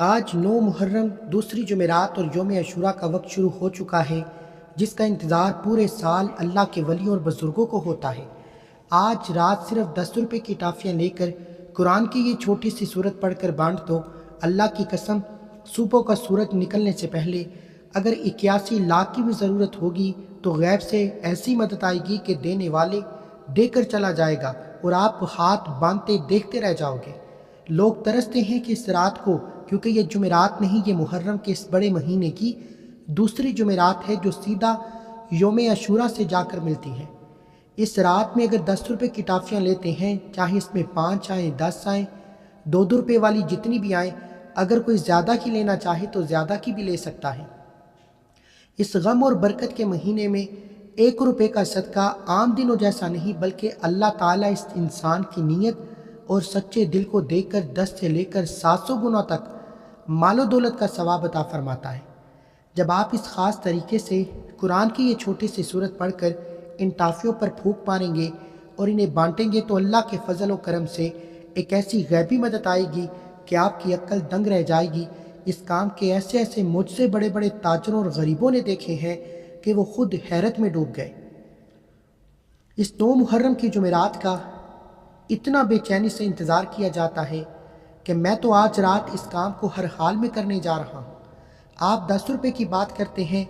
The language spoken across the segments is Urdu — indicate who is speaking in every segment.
Speaker 1: آج 9 محرم دوسری جمعرات اور یوم عاشوراء کا وقت شروع ہو چکا ہے، جس کا انتظار پورے سال اللہ کے ولیوں اور بزرگوں کو ہوتا ہے۔ آج رات صرف 10 روپے کی ٹافیاں لے کر قرآن کی یہ چھوٹی سی سورت پڑھ کر بانٹ دو۔ اللہ کی قسم، صبح کا سورج نکلنے سے پہلے اگر 81 لاکھ کی بھی ضرورت ہوگی تو غیب سے ایسی مدد آئے گی کہ دینے والے دے کر چلا جائے گا اور آپ ہاتھ باندھتے دیکھتے رہ جاؤ گے۔ لوگ ترستے ہیں کہ اس رات کو، کیونکہ یہ جمعرات نہیں، یہ محرم کے اس بڑے مہینے کی دوسری جمعرات ہے جو سیدھا یوم عاشوراء سے جا کر ملتی ہے۔ اس رات میں اگر 10 روپے کی ٹافیاں لیتے ہیں، چاہے اس میں 5 آئیں 10 آئیں 2 روپے والی جتنی بھی آئیں، اگر کوئی زیادہ کی لینا چاہے تو زیادہ کی بھی لے سکتا ہے۔ اس غم اور برکت کے مہینے میں 1 روپے کا صدقہ عام دنوں جیسا نہیں، بلکہ اللہ تعالیٰ اس انسان کی نیت اور سچے دل کو دیکھ کر 10 سے لے کر 700 گنا تک مال و دولت کا ثواب عطا فرماتا ہے۔ جب آپ اس خاص طریقے سے قرآن کی یہ چھوٹی سی سورت پڑھ کر ان ٹافیوں پر پھونک ماریں گے اور انہیں بانٹیں گے تو اللہ کے فضل و کرم سے ایک ایسی غیبی مدد آئے گی کہ آپ کی عقل دنگ رہ جائے گی۔ اس کام کے ایسے ایسے مجھ سے بڑے بڑے تاجروں اور غریبوں نے دیکھے ہیں کہ وہ خود حیرت میں ڈوب گئے۔ اس 9 محرم کی جمعرات کا اتنا بے چینی سے انتظار کیا جاتا ہے کہ میں تو آج رات اس کام کو ہر حال میں کرنے جا رہا ہوں۔ آپ 10 روپے کی بات کرتے ہیں،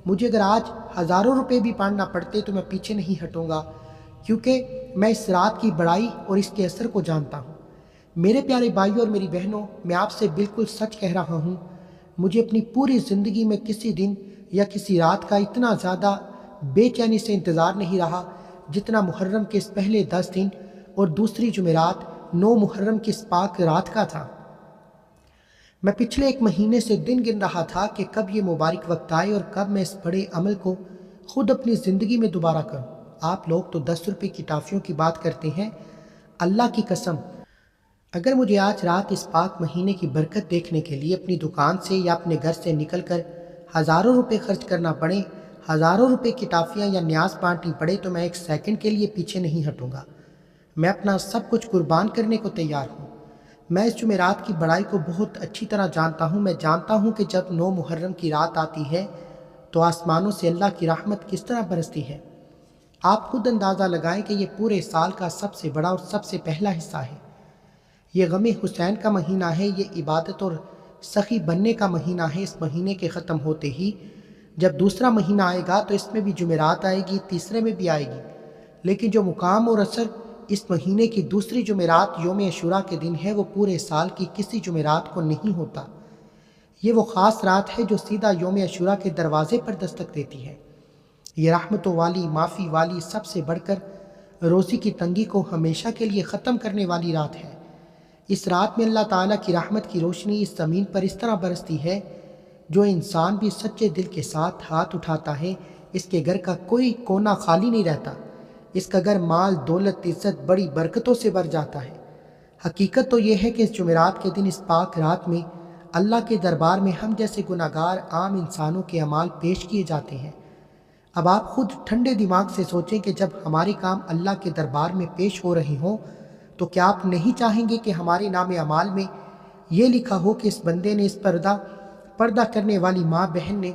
Speaker 1: مجھے اگر آج ہزاروں روپے بھی پڑنا پڑتے تو میں پیچھے نہیں ہٹوں گا، کیونکہ میں اس رات کی بڑائی اور اس کے اثر کو جانتا ہوں۔ میرے پیارے بھائیوں اور میری بہنوں، میں آپ سے بالکل سچ کہہ رہا ہوں، مجھے اپنی پوری زندگی میں کسی دن یا کسی رات کا اتنا زیادہ بے چینی سے انتظار نہیں رہا جتنا محرم کے اس پہلے 10 دن اور دوسری جمعرات 9 محرم کی اس پاک رات کا تھا۔ میں پچھلے 1 مہینے سے دن گن رہا تھا کہ کب یہ مبارک وقت آئے اور کب میں اس بڑے عمل کو خود اپنی زندگی میں دوبارہ کروں۔ آپ لوگ تو 10 روپے کی ٹافیوں کی بات کرتے ہیں، اللہ کی قسم اگر مجھے آج رات اس پاک مہینے کی برکت دیکھنے کے لیے اپنی دکان سے یا اپنے گھر سے نکل کر ہزاروں روپے خرچ کرنا پڑے، ہزاروں روپے کی ٹافیاں یا نیاز بانٹنی پڑے، تو میں 1 سیکنڈ کے لیے پیچھے نہیں ہٹوں گا۔ میں اپنا سب کچھ قربان کرنے کو تیار ہوں۔ میں اس جمعرات کی بڑائی کو بہت اچھی طرح جانتا ہوں۔ میں جانتا ہوں کہ جب 9 محرم کی رات آتی ہے تو آسمانوں سے اللہ کی رحمت کس طرح برستی ہے۔ آپ خود اندازہ لگائیں کہ یہ پورے سال کا سب سے بڑا اور سب سے پہلا حصہ ہے۔ یہ غم حسین کا مہینہ ہے، یہ عبادت اور سخی بننے کا مہینہ ہے۔ اس مہینے کے ختم ہوتے ہی جب دوسرا مہینہ آئے گا تو اس میں بھی جمعرات آئے گی، تیسرے میں بھی آئے گی، لیکن جو مقام اور اثر اس مہینے کی دوسری جمعرات یوم عاشوراء کے دن ہے وہ پورے سال کی کسی جمعرات کو نہیں ہوتا۔ یہ وہ خاص رات ہے جو سیدھا یوم عاشوراء کے دروازے پر دستک دیتی ہے۔ یہ رحمتوں والی، معافی والی، سب سے بڑھ کر روزی کی تنگی کو ہمیشہ کے لیے ختم کرنے والی رات ہے۔ اس رات میں اللہ تعالیٰ کی رحمت کی روشنی اس زمین پر اس طرح برستی ہے، جو انسان بھی سچے دل کے ساتھ ہاتھ اٹھاتا ہے اس کے گھر کا کوئی کونا خالی نہیں رہتا۔ اس کا گھر مال، دولت، عزت، بڑی برکتوں سے بھر جاتا ہے۔ حقیقت تو یہ ہے کہ اس جمعرات کے دن، اس پاک رات میں اللہ کے دربار میں ہم جیسے گناہگار عام انسانوں کے اعمال پیش کیے جاتے ہیں۔ اب آپ خود ٹھنڈے دماغ سے سوچیں کہ جب ہمارے کام اللہ کے دربار میں پیش ہو رہے ہوں تو کیا آپ نہیں چاہیں گے کہ ہمارے نام اعمال میں یہ لکھا ہو کہ اس بندے نے، اس پردہ کرنے والی ماں بہن نے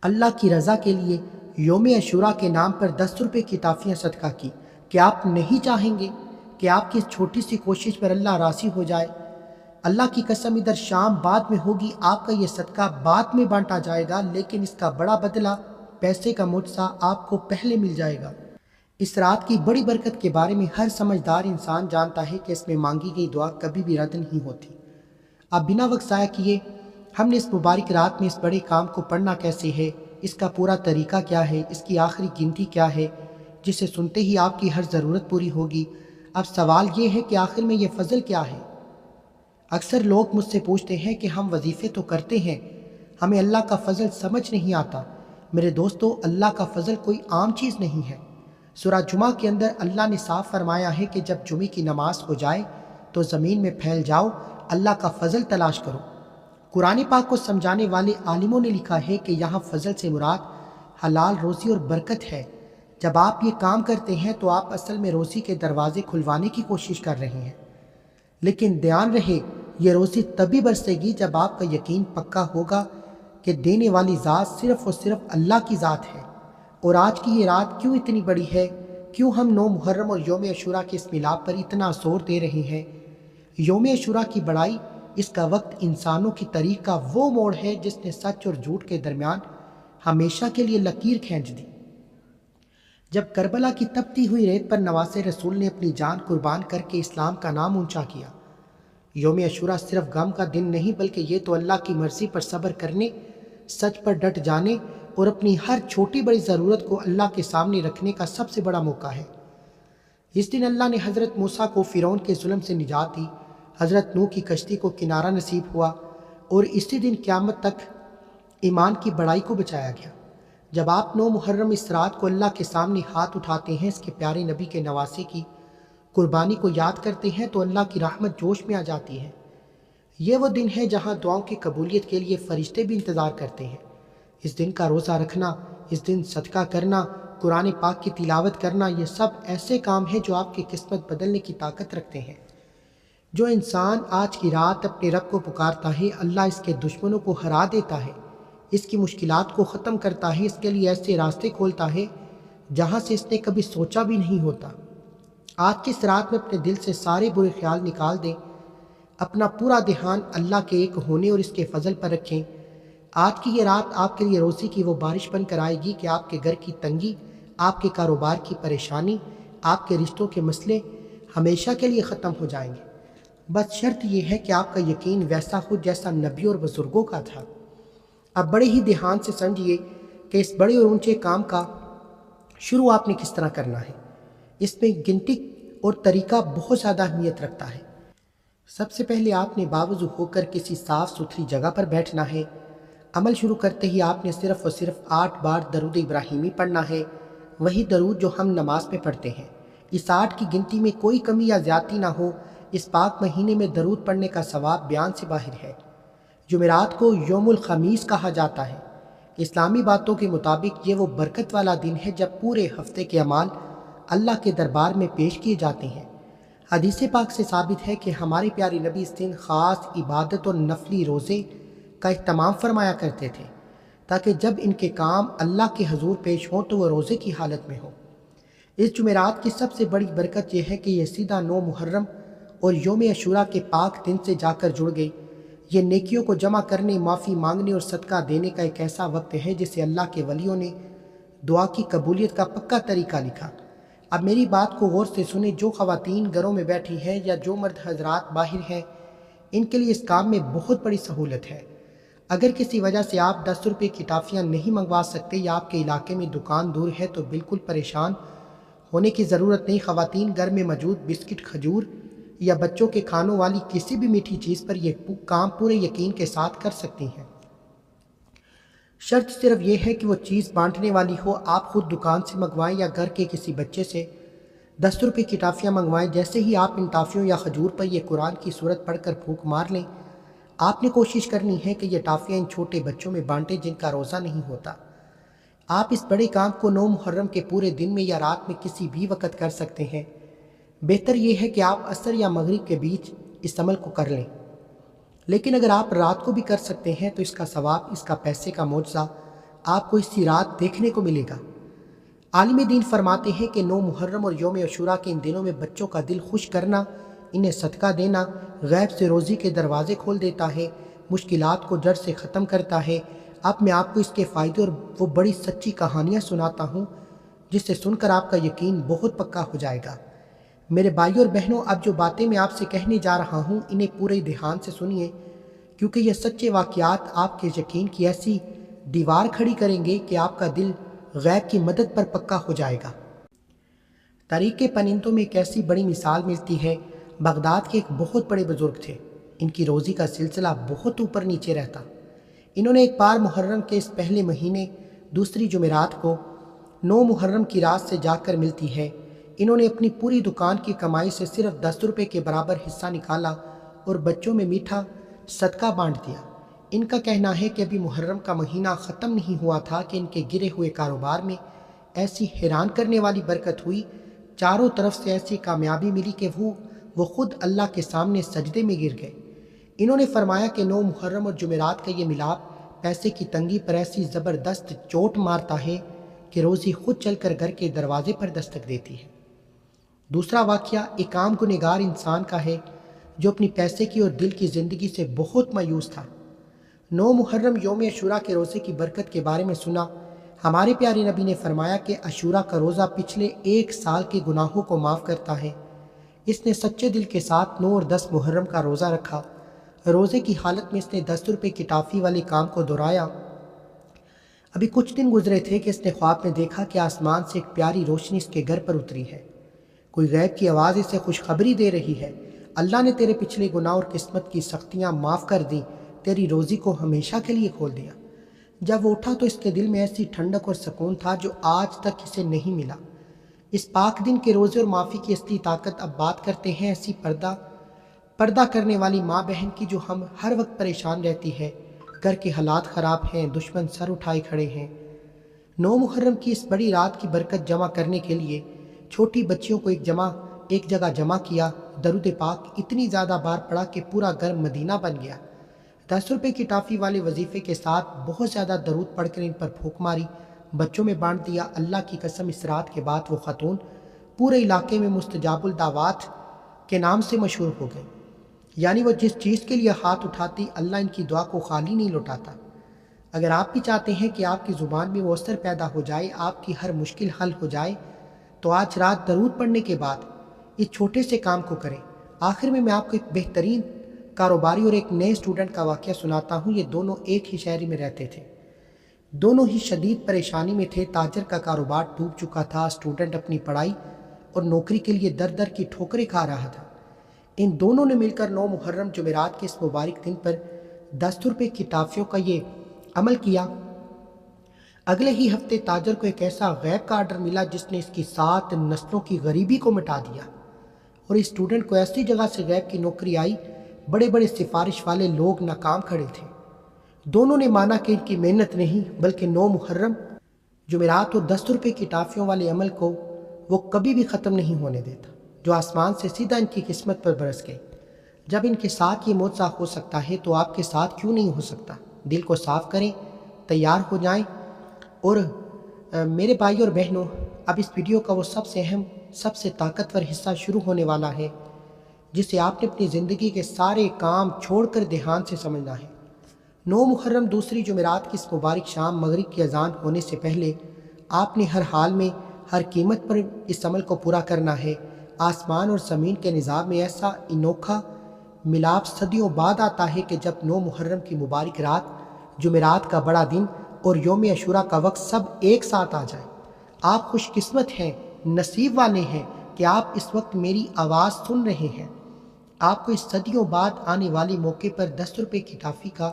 Speaker 1: اللہ کی رضا کے لیے یوم عاشوراء کے نام پر 10 روپے کی ٹافیاں صدقہ کی؟ کیا آپ نہیں چاہیں گے کہ آپ کی اس چھوٹی سی کوشش پر اللہ راضی ہو جائے؟ اللہ کی قسم، ادھر شام بعد میں ہوگی، آپ کا یہ صدقہ بعد میں بانٹا جائے گا، لیکن اس کا بڑا بدلہ، پیسے کا معجزہ آپ کو پہلے مل جائے گا۔ اس رات کی بڑی برکت کے بارے میں ہر سمجھدار انسان جانتا ہے کہ اس میں مانگی گئی دعا کبھی بھی رد نہیں ہوتی۔ اب بنا وقت ضائع کیے ہم نے اس مبارک رات میں اس بڑے کام کو پڑھنا کیسے ہے، اس کا پورا طریقہ کیا ہے، اس کی آخری گنتی کیا ہے جسے سنتے ہی آپ کی ہر ضرورت پوری ہوگی۔ اب سوال یہ ہے کہ آخر میں یہ فضل کیا ہے؟ اکثر لوگ مجھ سے پوچھتے ہیں کہ ہم وظیفے تو کرتے ہیں، ہمیں اللہ کا فضل سمجھ نہیں آتا۔ میرے دوستو، اللہ کا فضل کوئی عام چیز نہیں ہے۔ سورہ جمعہ کے اندر اللہ نے صاف فرمایا ہے کہ جب جمعے کی نماز ہو جائے تو زمین میں پھیل جاؤ، اللہ کا فضل تلاش کرو۔ قرآن پاک کو سمجھانے والے عالموں نے لکھا ہے کہ یہاں فضل سے مراد حلال روزی اور برکت ہے۔ جب آپ یہ کام کرتے ہیں تو آپ اصل میں روزی کے دروازے کھلوانے کی کوشش کر رہے ہیں، لیکن دھیان رہے یہ روزی تبھی برسے گی جب آپ کا یقین پکا ہوگا کہ دینے والی ذات صرف اور صرف اللہ کی ذات ہے۔ اور آج کی یہ رات کیوں اتنی بڑی ہے؟ کیوں ہم 9 محرم اور یوم عاشوراء کے اس میلاد پر اتنا زور دے رہے ہیں؟ یوم عاشوراء کی بڑائی، اس کا وقت انسانوں کی تاریخ کا وہ موڑ ہے جس نے سچ اور جھوٹ کے درمیان ہمیشہ کے لیے لکیر کھینچ دی۔ جب کربلا کی تپتی ہوئی ریت پر نواسِ رسول نے اپنی جان قربان کر کے اسلام کا نام اونچا کیا۔ یوم عاشوراء صرف غم کا دن نہیں بلکہ یہ تو اللہ کی مرضی پر صبر کرنے، سچ پر ڈٹ جانے اور اپنی ہر چھوٹی بڑی ضرورت کو اللہ کے سامنے رکھنے کا سب سے بڑا موقع ہے۔ اس دن اللہ نے حضرت موسیٰ کو فرعون کے ظلم سے نجات دی، حضرت نوح کی کشتی کو کنارہ نصیب ہوا، اور اسی دن قیامت تک ایمان کی بڑائی کو بچایا گیا۔ جب آپ 9 محرم اس رات کو اللہ کے سامنے ہاتھ اٹھاتے ہیں، اس کے پیارے نبی کے نواسے کی قربانی کو یاد کرتے ہیں تو اللہ کی رحمت جوش میں آ جاتی ہے۔ یہ وہ دن ہے جہاں دعاؤں کی قبولیت کے لیے فرشتے بھی انتظار کرتے ہیں۔ اس دن کا روزہ رکھنا، اس دن صدقہ کرنا، قرآن پاک کی تلاوت کرنا، یہ سب ایسے کام ہیں جو آپ کی قسمت بدلنے کی طاقت رکھتے ہیں۔ جو انسان آج کی رات اپنے رب کو پکارتا ہے، اللہ اس کے دشمنوں کو ہرا دیتا ہے، اس کی مشکلات کو ختم کرتا ہے، اس کے لیے ایسے راستے کھولتا ہے جہاں سے اس نے کبھی سوچا بھی نہیں ہوتا۔ آج کی اس رات میں اپنے دل سے سارے برے خیال نکال دیں، اپنا پورا دھیان اللہ کے ایک ہونے اور اس کے فضل پر رکھیں۔ آج کی یہ رات آپ کے لیے روزی کی وہ بارش بن کر آئے گی کہ آپ کے گھر کی تنگی، آپ کے کاروبار کی پریشانی، آپ کے رشتوں کے مسئلے ہمیشہ کے لیے ختم ہو جائیں گے۔ بس شرط یہ ہے کہ آپ کا یقین ویسا ہو جیسا نبیوں اور بزرگوں کا تھا۔ اب بڑے ہی دھیان سے سمجھیے کہ اس بڑے اور اونچے کام کا شروع آپ نے کس طرح کرنا ہے۔ اس میں گنتی اور طریقہ بہت زیادہ اہمیت رکھتا ہے۔ سب سے پہلے آپ نے باوضو ہو کر کسی صاف ستھری جگہ پر بیٹھنا ہے۔ عمل شروع کرتے ہی آپ نے صرف اور صرف 8 بار درود ابراہیمی پڑھنا ہے، وہی درود جو ہم نماز میں پڑھتے ہیں۔ اس 8 کی گنتی میں کوئی کمی یا زیادتی نہ ہو۔ اس پاک مہینے میں درود پڑھنے کا ثواب بیان سے باہر ہے۔ جمعرات کو یوم الخمیس کہا جاتا ہے۔ اسلامی باتوں کے مطابق یہ وہ برکت والا دن ہے جب پورے ہفتے کے اعمال اللہ کے دربار میں پیش کیے جاتے ہیں۔ حدیث پاک سے ثابت ہے کہ ہمارے پیارے نبی اس دن خاص عبادت اور نفلی روزے کا اہتمام فرمایا کرتے تھے تاکہ جب ان کے کام اللہ کے حضور پیش ہوں تو وہ روزے کی حالت میں ہوں۔ اس جمعرات کی سب سے بڑی برکت یہ ہے کہ یہ سیدھا 9 محرم اور یوم عاشوراء کے پاک دن سے جا کر جڑ گئی۔ یہ نیکیوں کو جمع کرنے، معافی مانگنے اور صدقہ دینے کا ایک ایسا وقت ہے جسے اللہ کے ولیوں نے دعا کی قبولیت کا پکا طریقہ لکھا۔ اب میری بات کو غور سے سنیں، جو خواتین گھروں میں بیٹھی ہیں یا جو مرد حضرات باہر ہیں، ان کے لیے اس کام میں بہت بڑی سہولت ہے۔ اگر کسی وجہ سے آپ 10 روپے کی ٹافیاں نہیں منگوا سکتے یا آپ کے علاقے میں دکان دور ہے تو بالکل پریشان ہونے کی ضرورت نہیں۔ خواتین گھر میں موجود بسکٹ، کھجور یا بچوں کے کھانوں والی کسی بھی میٹھی چیز پر یہ کام پورے یقین کے ساتھ کر سکتی ہیں۔ شرط صرف یہ ہے کہ وہ چیز بانٹنے والی ہو۔ آپ خود دکان سے منگوائیں یا گھر کے کسی بچے سے 10 روپے کی ٹافیاں منگوائیں۔ جیسے ہی آپ ان ٹافیوں یا کھجور پر یہ قرآن کی سورت پڑھ کر پھونک مار لیں، آپ نے کوشش کرنی ہے کہ یہ ٹافیاں ان چھوٹے بچوں میں بانٹیں جن کا روزہ نہیں ہوتا۔ آپ اس بڑے کام کو 9 محرم کے پورے دن میں یا رات میں کسی بھی وقت کر سکتے ہیں۔ بہتر یہ ہے کہ آپ عصر یا مغرب کے بیچ اس عمل کو کر لیں، لیکن اگر آپ رات کو بھی کر سکتے ہیں تو اس کا ثواب، اس کا پیسے کا معجزہ آپ کو اسی رات دیکھنے کو ملے گا۔ عالم دین فرماتے ہیں کہ 9 محرم اور یوم عاشوراء کے ان دنوں میں بچوں کا دل خوش کرنا، انہیں صدقہ دینا غیب سے روزی کے دروازے کھول دیتا ہے، مشکلات کو جڑ سے ختم کرتا ہے۔ اب میں آپ کو اس کے فائدے اور وہ بڑی سچی کہانیاں سناتا ہوں جس سے سن کر آپ کا یقین بہت پکا ہو جائے گا۔ میرے بھائیوں اور بہنوں، اب جو باتیں میں آپ سے کہنے جا رہا ہوں انہیں پورے دھیان سے سنیے، کیونکہ یہ سچے واقعات آپ کے یقین کی ایسی دیوار کھڑی کریں گے کہ آپ کا دل غیب کی مدد پر پکا ہو جائے گا۔ طریق پنندوں میں ایک ایسی بڑی مثال ملتی ہے۔ بغداد کے ایک بہت بڑے بزرگ تھے، ان کی روزی کا سلسلہ بہت اوپر نیچے رہتا۔ انہوں نے ایک بار محرم کے اس پہلے مہینے دوسری جمعرات کو 9 محرم کی رات سے جا کر ملتی ہے، انہوں نے اپنی پوری دکان کی کمائی سے صرف 10 روپے کے برابر حصہ نکالا اور بچوں میں میٹھا صدقہ بانٹ دیا۔ ان کا کہنا ہے کہ ابھی محرم کا مہینہ ختم نہیں ہوا تھا کہ ان کے گرے ہوئے کاروبار میں ایسی حیران کرنے والی برکت ہوئی، چاروں طرف سے ایسی کامیابی ملی کہ وہ خود اللہ کے سامنے سجدے میں گر گئے۔ انہوں نے فرمایا کہ 9 محرم اور جمعرات کا یہ ملاپ پیسے کی تنگی پر ایسی زبردست چوٹ مارتا ہے کہ روزی خود چل کر گھر کے دروازے پر دستک دیتی ہے۔ دوسرا واقعہ ایک عام گنہگار انسان کا ہے جو اپنی پیسے کی اور دل کی زندگی سے بہت مایوس تھا۔ 9 محرم یوم عاشوراء کے روزے کی برکت کے بارے میں سنا۔ ہمارے پیارے نبی نے فرمایا کہ عاشوراء کا روزہ پچھلے 1 سال کے گناہوں کو معاف کرتا ہے۔ اس نے سچے دل کے ساتھ 9 اور 10 محرم کا روزہ رکھا۔ روزے کی حالت میں اس نے 10 روپے کی ٹافی والے کام کو دہرایا۔ ابھی کچھ دن گزرے تھے کہ اس نے خواب میں دیکھا کہ آسمان سے ایک پیاری روشنی اس کے گھر پر اتری ہے۔ کوئی غیب کی آواز اسے خوشخبری دے رہی ہے، اللہ نے تیرے پچھلے گناہ اور قسمت کی سختیاں معاف کر دیں، تیری روزی کو ہمیشہ کے لیے کھول دیا۔ جب وہ اٹھا تو اس کے دل میں ایسی ٹھنڈک اور سکون تھا جو آج تک اسے نہیں ملا۔ اس پاک دن کے روزے اور معافی کی اصلی طاقت اب بات کرتے ہیں ایسی پردہ کرنے والی ماں بہن کی جو ہم ہر وقت پریشان رہتی ہے، گھر کے حالات خراب ہیں، دشمن سر اٹھائے کھڑے ہیں۔ 9 محرم کی اس بڑی رات کی برکت جمع کرنے کے لیے چھوٹی بچیوں کو ایک جگہ جمع کیا، درود پاک اتنی زیادہ بار پڑا کہ پورا گھر مدینہ بن گیا۔ 10 روپے کی ٹافی والے وظیفے کے ساتھ بہت زیادہ درود پڑھ کر ان پر پھونک ماری، بچوں میں بانٹ دیا۔ اللہ کی قسم اس رات کے بعد وہ خاتون پورے علاقے میں مستجاب الدعوات کے نام سے مشہور ہو گئی، یعنی وہ جس چیز کے لیے ہاتھ اٹھاتی اللہ ان کی دعا کو خالی نہیں لوٹاتا۔ اگر آپ بھی چاہتے ہیں کہ آپ کی زبان میں وہ اثر پیدا ہو جائے، آپ کی ہر مشکل حل ہو جائے، تو آج رات درود پڑھنے کے بعد اس چھوٹے سے کام کو کریں۔ آخر میں آپ کو ایک بہترین کاروباری اور ایک نئے اسٹوڈنٹ کا واقعہ سناتا ہوں۔ یہ دونوں ایک ہی شہر میں رہتے تھے، دونوں ہی شدید پریشانی میں تھے۔ تاجر کا کاروبار ڈوب چکا تھا، اسٹوڈنٹ اپنی پڑھائی اور نوکری کے لیے در در کی ٹھوکریں کھا رہا تھا۔ ان دونوں نے مل کر 9 محرم جمعرات کے اس مبارک دن پر 10 روپے کی ٹافیوں کا یہ عمل کیا۔ اگلے ہی ہفتے تاجر کو ایک ایسا غیب کا آرڈر ملا جس نے اس کی 7 نسلوں کی غریبی کو مٹا دیا، اور اس اسٹوڈنٹ کو ایسی جگہ سے غیب کی نوکری آئی، بڑے بڑے سفارش والے لوگ ناکام کھڑے تھے۔ دونوں نے مانا کہ ان کی محنت نہیں بلکہ 9 محرم جمعرات اور 10 روپے کی ٹافیوں والے عمل کو وہ کبھی بھی ختم نہیں ہونے دیتا، جو آسمان سے سیدھا ان کی قسمت پر برس گئی۔ جب ان کے ساتھ یہ معجزہ ہو سکتا ہے تو آپ کے ساتھ کیوں نہیں ہو سکتا؟ دل کو صاف کریں، تیار ہو جائیں، اور میرے بھائی اور بہنوں، اب اس ویڈیو کا وہ سب سے اہم، سب سے طاقتور حصہ شروع ہونے والا ہے، جسے آپ نے اپنی زندگی کے سارے کام چھوڑ کر دھیان سے سمجھنا ہے۔ 9 محرم دوسری جمعرات کی اس مبارک شام مغرب کی اذان ہونے سے پہلے آپ نے ہر حال میں، ہر قیمت پر اس عمل کو پورا کرنا ہے۔ آسمان اور زمین کے نظام میں ایسا انوکھا ملاپ صدیوں بعد آتا ہے کہ جب 9 محرم کی مبارک رات، جمعرات کا بڑا دن اور یوم عاشوراء کا وقت سب ایک ساتھ آ جائے۔ آپ خوش قسمت ہیں، نصیب والے ہیں کہ آپ اس وقت میری آواز سن رہے ہیں۔ آپ کو اس صدیوں بعد آنے والے موقع پر 10 روپے کی ٹافی کا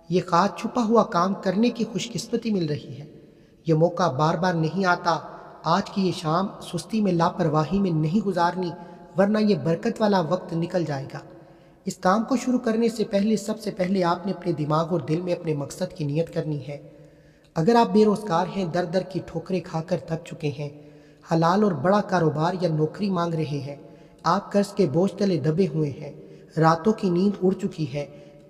Speaker 1: یہ خاص چھپا ہوا کام کرنے کی خوش قسمتی مل رہی ہے۔ یہ موقع بار بار نہیں آتا۔ آج کی یہ شام سستی میں، لاپرواہی میں نہیں گزارنی، ورنہ یہ برکت والا وقت نکل جائے گا۔ اس کام کو شروع کرنے سے پہلے سب سے پہلے آپ نے اپنے دماغ اور دل میں اپنے مقصد کی نیت کرنی ہے۔ اگر آپ بے روزگار ہیں، در در کی ٹھوکریں کھا کر تھک چکے ہیں، حلال اور بڑا کاروبار یا نوکری مانگ رہے ہیں، آپ قرض کے بوجھ تلے دبے ہوئے ہیں، راتوں کی نیند اڑ چکی ہے،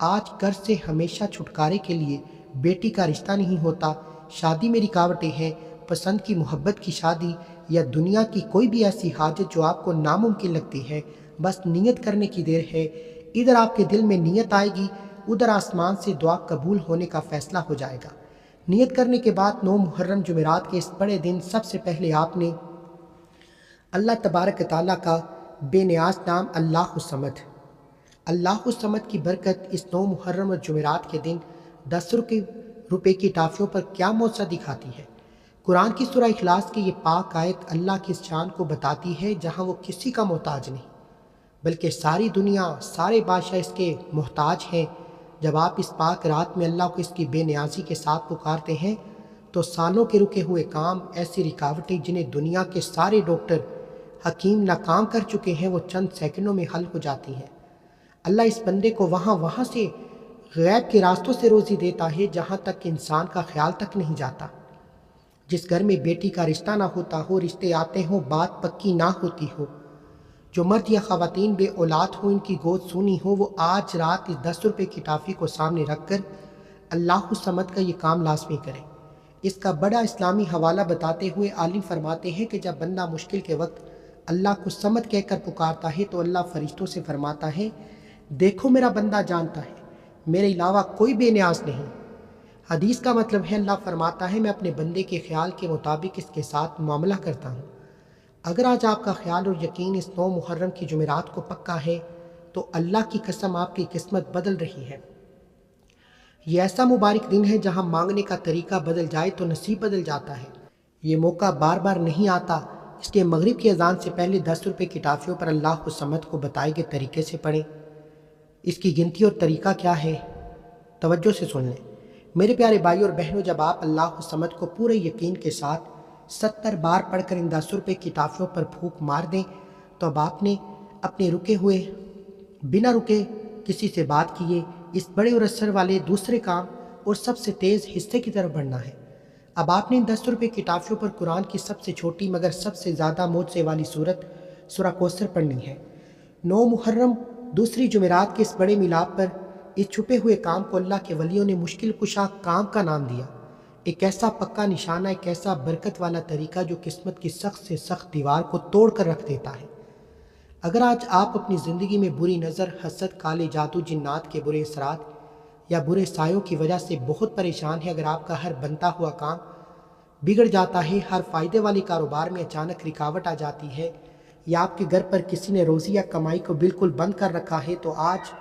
Speaker 1: آج قرض سے ہمیشہ چھٹکارے کے لیے بیٹی کا رشتہ نہیں ہوتا، شادی میں رکاوٹیں ہیں، پسند کی محبت کی شادی یا دنیا کی کوئی بھی ایسی حاجت جو آپ کو ناممکن لگتی ہے، بس نیت کرنے کی دیر ہے۔ ادھر آپ کے دل میں نیت آئے گی، ادھر آسمان سے دعا قبول ہونے کا فیصلہ ہو جائے گا۔ نیت کرنے کے بعد 9 محرم جمعرات کے اس بڑے دن سب سے پہلے آپ نے اللہ تبارک تعالیٰ کا بے نیاز نام اللہ الصمد، اللہ الصمد کی برکت اس 9 محرم اور جمعرات کے دن 10 روپے کی ٹافیوں پر کیا معجزہ دکھاتی ہے۔ قرآن کی سورہ اخلاص کی یہ پاک آیت اللہ کی اس شان کو بتاتی ہے جہاں وہ کسی کا محتاج نہیں، بلکہ ساری دنیا، سارے بادشاہ اس کے محتاج ہیں۔ جب آپ اس پاک رات میں اللہ کو اس کی بے نیازی کے ساتھ پکارتے ہیں تو سالوں کے رکے ہوئے کام، ایسی رکاوٹیں جنہیں دنیا کے سارے ڈاکٹر حکیم ناکام کر چکے ہیں، وہ چند سیکنڈوں میں حل ہو جاتی ہیں۔ اللہ اس بندے کو وہاں سے غیب کے راستوں سے روزی دیتا ہے جہاں تک انسان کا خیال تک نہیں جاتا۔ جس گھر میں بیٹی کا رشتہ نہ ہوتا ہو، رشتے آتے ہوں، بات پکی نہ ہوتی ہو، جو مرد یا خواتین بے اولاد ہوں، ان کی گود سونی ہو، وہ آج رات اس 10 روپے کی ٹافی کو سامنے رکھ کر اللہ الصمد کا یہ کام لازمی کریں۔ اس کا بڑا اسلامی حوالہ بتاتے ہوئے عالم فرماتے ہیں کہ جب بندہ مشکل کے وقت اللہ کو صمد کہہ کر پکارتا ہے تو اللہ فرشتوں سے فرماتا ہے، دیکھو میرا بندہ جانتا ہے میرے علاوہ کوئی بے نیاز نہیں۔ حدیث کا مطلب ہے اللہ فرماتا ہے میں اپنے بندے کے خیال کے مطابق اس کے ساتھ معاملہ کرتا ہوں۔ اگر آج آپ کا خیال اور یقین اس 9 محرم کی جمعرات کو پکا ہے تو اللہ کی قسم آپ کی قسمت بدل رہی ہے۔ یہ ایسا مبارک دن ہے جہاں مانگنے کا طریقہ بدل جائے تو نصیب بدل جاتا ہے۔ یہ موقع بار بار نہیں آتا، اس لیے مغرب کی اذان سے پہلے 10 روپے کی ٹافیوں پر اللہ الصمد کو بتائے گئے طریقے سے پڑھیں۔ اس کی گنتی اور طریقہ کیا ہے، توجہ سے سن لیں۔ میرے پیارے بھائی اور بہنوں، جب آپ اللہ الصمد کو پورے یقین کے ساتھ 70 بار پڑھ کر ان 10 روپے کی ٹافیوں پر پھونک مار دیں تو اب آپ نے اپنے رکے ہوئے بنا رکے کسی سے بات کیے اس بڑے اور اثر والے دوسرے کام اور سب سے تیز حصے کی طرف بڑھنا ہے۔ اب آپ نے ان 10 روپے کی ٹافیوں پر قرآن کی سب سے چھوٹی مگر سب سے زیادہ معجزے والی سورت سورہ کوثر پڑھنی ہے۔ 9 محرم دوسری جمعرات کے اس بڑے میلاد پر اس چھپے ہوئے کام کو اللہ کے ولیوں نے مشکل کشا کام کا نام دیا۔ ایک ایسا پکا نشانہ، ایک ایسا برکت والا طریقہ جو قسمت کی سخت سے سخت دیوار کو توڑ کر رکھ دیتا ہے۔ اگر آج آپ اپنی زندگی میں بری نظر، حسد، کالے جادو، جنات کے برے اثرات یا برے سایوں کی وجہ سے بہت پریشان ہیں، اگر آپ کا ہر بنتا ہوا کام بگڑ جاتا ہے، ہر فائدے والے کاروبار میں اچانک رکاوٹ آ جاتی ہے، یا آپ کے گھر پر کسی نے روزی یا کمائی کو بالکل بند کر رکھا ہے، تو آج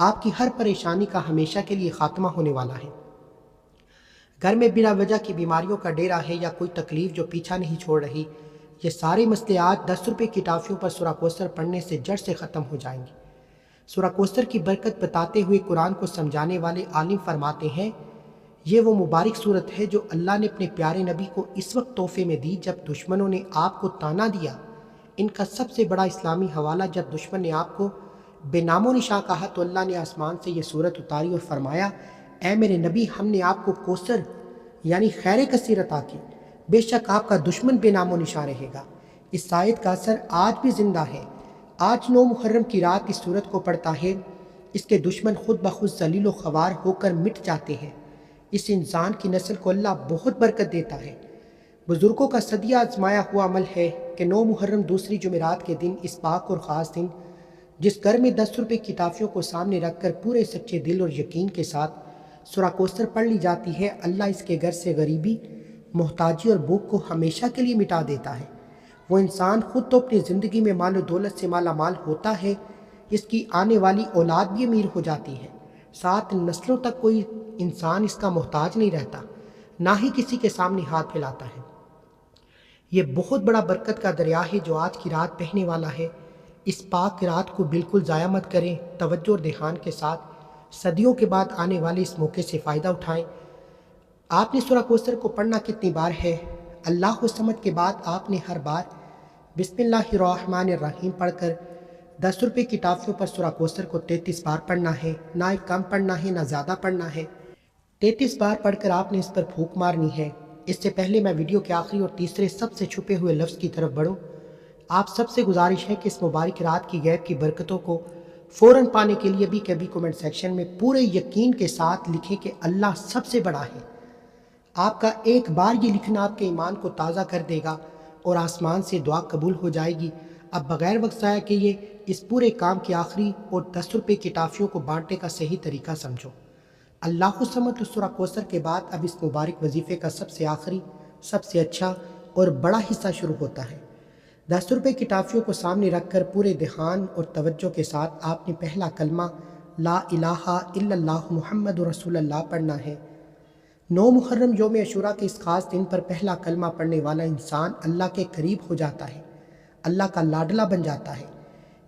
Speaker 1: آپ کی ہر پریشانی کا ہمیشہ کے لیے خاتمہ ہونے والا ہے۔ گھر میں بلا وجہ کی بیماریوں کا ڈیرا ہے یا کوئی تکلیف جو پیچھا نہیں چھوڑ رہی، یہ سارے مسئلے آج 10 روپے کی ٹافیوں پر سورہ کوثر پڑھنے سے جڑ سے ختم ہو جائیں گے۔ سورہ کوثر کی برکت بتاتے ہوئے قرآن کو سمجھانے والے عالم فرماتے ہیں، یہ وہ مبارک صورت ہے جو اللہ نے اپنے پیارے نبی کو اس وقت تحفے میں دی جب دشمنوں نے آپ کو تانا دیا۔ ان کا سب سے بڑا اسلامی حوالہ، جب دشمن نے آپ کو بے نام و نشاں کہا تو اللہ نے آسمان سے یہ صورت اتاری اور فرمایا، اے میرے نبی، ہم نے آپ کو کوثر یعنی خیر کثیر عطا کی، بے شک آپ کا دشمن بے نام و نشاں رہے گا۔ اس آیت کا اثر آج بھی زندہ ہے۔ آج 9 محرم کی رات اس صورت کو پڑھتا ہے، اس کے دشمن خود بخود ذلیل و خوار ہو کر مٹ جاتے ہیں۔ اس انسان کی نسل کو اللہ بہت برکت دیتا ہے۔ بزرگوں کا صدیہ آزمایا ہوا عمل ہے کہ 9 محرم دوسری جمعرات کے دن، اس پاک اور خاص دن جس گھر میں 10 روپے کی ٹافیوں کو سامنے رکھ کر پورے سچے دل اور یقین کے ساتھ سورہ کوثر پڑھ لی جاتی ہے، اللہ اس کے گھر سے غریبی، محتاجی اور بھوک کو ہمیشہ کے لیے مٹا دیتا ہے۔ وہ انسان خود تو اپنی زندگی میں مال و دولت سے مالا مال ہوتا ہے، اس کی آنے والی اولاد بھی امیر ہو جاتی ہے، 7 نسلوں تک کوئی انسان اس کا محتاج نہیں رہتا، نہ ہی کسی کے سامنے ہاتھ پھیلاتا ہے۔ یہ بہت بڑا برکت کا دریا ہے جو آج کی رات بہنے والا ہے۔ اس پاک رات کو بالکل ضائع مت کریں، توجہ اور دھیان کے ساتھ صدیوں کے بعد آنے والے اس موقع سے فائدہ اٹھائیں۔ آپ نے سورہ کوثر کو پڑھنا کتنی بار ہے؟ اللہ الصمد کے بعد آپ نے ہر بار بسم اللہ الرحمن الرحیم پڑھ کر 10 روپے کی ٹافیوں پر سورہ کوثر کو 33 بار پڑھنا ہے، نہ ایک کم پڑھنا ہے نہ زیادہ پڑھنا ہے۔ 33 بار پڑھ کر آپ نے اس پر پھونک مارنی ہے۔ اس سے پہلے میں ویڈیو کے آخری اور تیسرے سب سے چھپے ہوئے لفظ کی طرف بڑھوں، آپ سب سے گزارش ہے کہ اس مبارک رات کی غیب کی برکتوں کو فوراً پانے کے لیے بھی کبھی کومنٹ سیکشن میں پورے یقین کے ساتھ لکھیں کہ اللہ سب سے بڑا ہے۔ آپ کا ایک بار یہ لکھنا آپ کے ایمان کو تازہ کر دے گا اور آسمان سے دعا قبول ہو جائے گی۔ اب بغیر وقت ضائع کیے اس پورے کام کے آخری اور 10 روپے کی ٹافیوں کو بانٹنے کا صحیح طریقہ سمجھو۔ اللہ الصمد اور سورہ کوثر کے بعد اب اس مبارک وظیفے کا سب سے آخری، سب سے اچھا اور بڑا حصہ شروع ہوتا ہے۔ 10 روپے کی ٹافیوں کو سامنے رکھ کر پورے دھیان اور توجہ کے ساتھ آپ نے پہلا کلمہ لا الہ الا اللہ محمد رسول اللہ پڑھنا ہے۔ 9 محرم یوم عاشوراء کے اس خاص دن پر پہلا کلمہ پڑھنے والا انسان اللہ کے قریب ہو جاتا ہے، اللہ کا لاڈلا بن جاتا ہے۔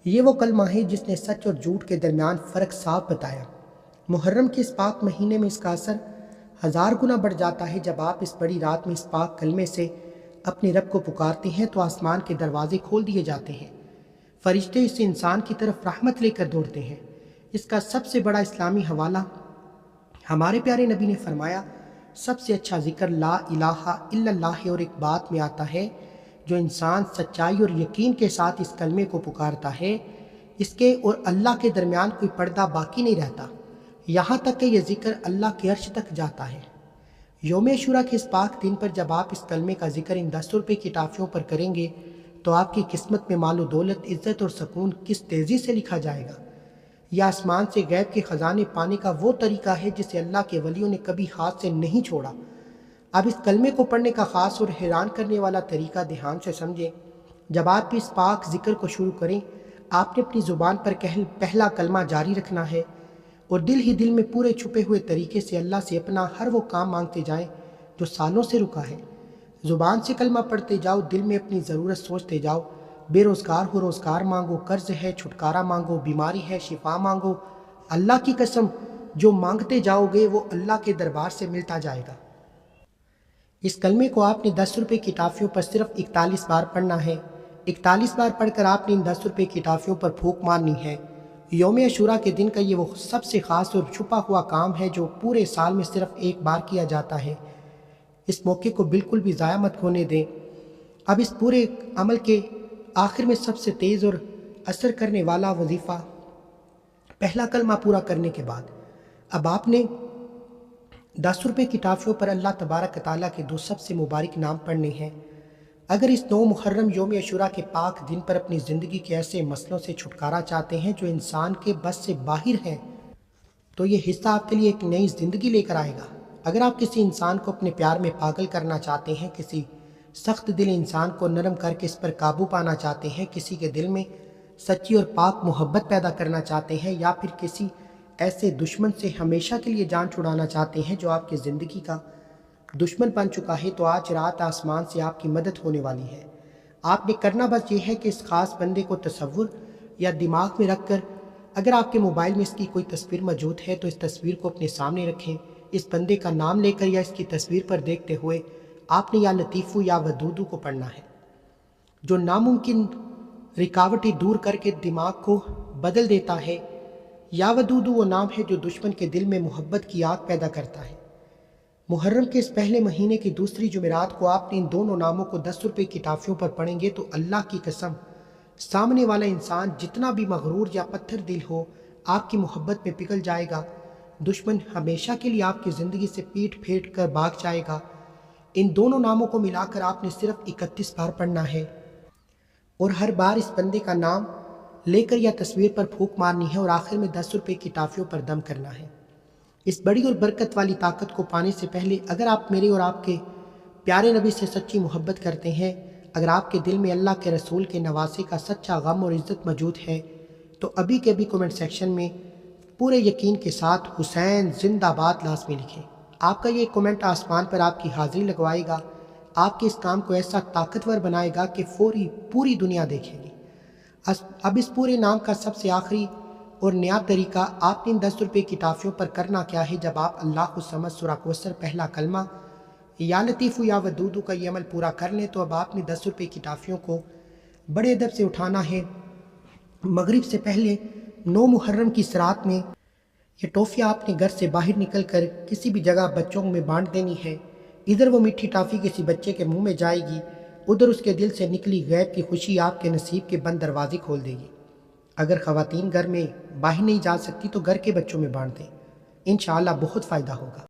Speaker 1: یہ وہ کلمہ ہے جس نے سچ اور جھوٹ کے درمیان فرق صاف بتایا۔ محرم کے اس پاک مہینے میں اس کا اثر 1000 گنا بڑھ جاتا ہے۔ جب آپ اس بڑی رات میں اس پاک کلمے سے اپنے رب کو پکارتے ہیں تو آسمان کے دروازے کھول دیے جاتے ہیں، فرشتے اس انسان کی طرف رحمت لے کر دوڑتے ہیں۔ اس کا سب سے بڑا اسلامی حوالہ ہمارے پیارے نبی نے فرمایا، سب سے اچھا ذکر لا الہ الا اللہ ہے، اور ایک بات میں آتا ہے جو انسان سچائی اور یقین کے ساتھ اس کلمے کو پکارتا ہے، اس کے اور اللہ کے درمیان کوئی پردہ باقی نہیں رہتا، یہاں تک کہ یہ ذکر اللہ کے عرش تک جاتا ہے۔ یوم عاشوراء کے اس پاک دن پر جب آپ اس کلمے کا ذکر ان 10 روپے کی ٹافیوں پر کریں گے تو آپ کی قسمت میں مال و دولت، عزت اور سکون کس تیزی سے لکھا جائے گا۔ یہ آسمان سے غیب کے خزانے پانے کا وہ طریقہ ہے جسے اللہ کے ولیوں نے کبھی ہاتھ سے نہیں چھوڑا۔ اب اس کلمے کو پڑھنے کا خاص اور حیران کرنے والا طریقہ دھیان سے سمجھیں۔ جب آپ بھی اس پاک ذکر کو شروع کریں، آپ نے اپنی زبان پر پہلا کلمہ جاری رکھنا ہے اور دل ہی دل میں پورے چھپے ہوئے طریقے سے اللہ سے اپنا ہر وہ کام مانگتے جائیں جو سالوں سے رکا ہے۔ زبان سے کلمہ پڑھتے جاؤ، دل میں اپنی ضرورت سوچتے جاؤ۔ بے روزگار ہو روزگار مانگو، قرض ہے چھٹکارا مانگو، بیماری ہے شفا مانگو۔ اللہ کی قسم، جو مانگتے جاؤ گے وہ اللہ کے دربار سے ملتا جائے گا۔ اس کلمے کو آپ نے 10 روپے کی ٹافیوں پر صرف 41 بار پڑھنا ہے۔ 41 بار پڑھ کر آپ نے ان 10 روپے کی ٹافیوں پر پھونک مارنی ہے۔ یوم عاشوراء کے دن کا یہ وہ سب سے خاص اور چھپا ہوا کام ہے جو پورے سال میں صرف ایک بار کیا جاتا ہے۔ اس موقع کو بالکل بھی ضائع مت ہونے دیں۔ اب اس پورے عمل کے آخر میں سب سے تیز اور اثر کرنے والا وظیفہ، پہلا کلمہ پورا کرنے کے بعد اب آپ نے 10 روپے کی ٹافیوں پر اللہ تبارک تعالیٰ کے 2 سب سے مبارک نام پڑھنے ہیں۔ اگر اس 9 محرم یوم عاشوراء کے پاک دن پر اپنی زندگی کے ایسے مسئلوں سے چھٹکارا چاہتے ہیں جو انسان کے بس سے باہر ہیں، تو یہ حصہ آپ کے لیے ایک نئی زندگی لے کر آئے گا۔ اگر آپ کسی انسان کو اپنے پیار میں پاگل کرنا چاہتے ہیں، کسی سخت دل انسان کو نرم کر کے اس پر قابو پانا چاہتے ہیں، کسی کے دل میں سچی اور پاک محبت پیدا کرنا چاہتے ہیں، یا پھر کسی ایسے دشمن سے ہمیشہ کے لیے جان چھڑانا چاہتے ہیں جو آپ کی زندگی کا دشمن بن چکا ہے، تو آج رات آسمان سے آپ کی مدد ہونے والی ہے۔ آپ نے کرنا بس یہ ہے کہ اس خاص بندے کو تصور یا دماغ میں رکھ کر، اگر آپ کے موبائل میں اس کی کوئی تصویر موجود ہے تو اس تصویر کو اپنے سامنے رکھیں۔ اس بندے کا نام لے کر یا اس کی تصویر پر دیکھتے ہوئے آپ نے یا لطیفو یا ودودو کو پڑھنا ہے، جو ناممکن رکاوٹیں دور کر کے دماغ کو بدل دیتا ہے۔ یا ودودو وہ نام ہے جو دشمن کے دل میں محبت کی آگ پیدا کرتا ہے۔ محرم کے اس پہلے مہینے کی دوسری جمعرات کو آپ نے ان دونوں ناموں کو 10 روپے کی ٹافیوں پر پڑھیں گے تو اللہ کی قسم، سامنے والا انسان جتنا بھی مغرور یا پتھر دل ہو، آپ کی محبت میں پگھل جائے گا۔ دشمن ہمیشہ کے لیے آپ کی زندگی سے پیٹ پھیر کر بھاگ جائے گا۔ ان دونوں ناموں کو ملا کر آپ نے صرف 31 بار پڑھنا ہے اور ہر بار اس بندے کا نام لے کر یا تصویر پر پھونک مارنی ہے اور آخر میں 10 روپے کی ٹافیوں پر دم کرنا ہے۔ اس بڑی اور برکت والی طاقت کو پانے سے پہلے اگر آپ میرے اور آپ کے پیارے نبی سے سچی محبت کرتے ہیں، اگر آپ کے دل میں اللہ کے رسول کے نواسے کا سچا غم اور عزت موجود ہے، تو ابھی کے ابھی کومنٹ سیکشن میں پورے یقین کے ساتھ حسین زندہ باد لازمی لکھیں۔ آپ کا یہ کومنٹ آسمان پر آپ کی حاضری لگوائے گا، آپ کے اس کام کو ایسا طاقتور بنائے گا کہ پوری دنیا دیکھے گی۔ اب اس پورے نام کا سب سے آخری اور نیا طریقہ، آپ نے 10 روپے کی ٹافیوں پر کرنا کیا ہے؟ جب آپ اللہ الصمد سورہ کوثر پہلا کلمہ یا لطیفو یا ودودو کا یہ عمل پورا کر لیں تو اب آپ نے 10 روپے کی ٹافیوں کو بڑے ادب سے اٹھانا ہے۔ مغرب سے پہلے 9 محرم کی رات میں یہ ٹافیاں آپ نے گھر سے باہر نکل کر کسی بھی جگہ بچوں میں بانٹ دینی ہے۔ ادھر وہ میٹھی ٹافی کسی بچے کے منہ میں جائے گی، ادھر اس کے دل سے نکلی غیب کی خوشی آپ کے نصیب کے بند دروازے کھول دے گی۔ اگر خواتین گھر میں باہر نہیں جا سکتی تو گھر کے بچوں میں بانٹ دیں، انشاءاللہ بہت فائدہ ہوگا۔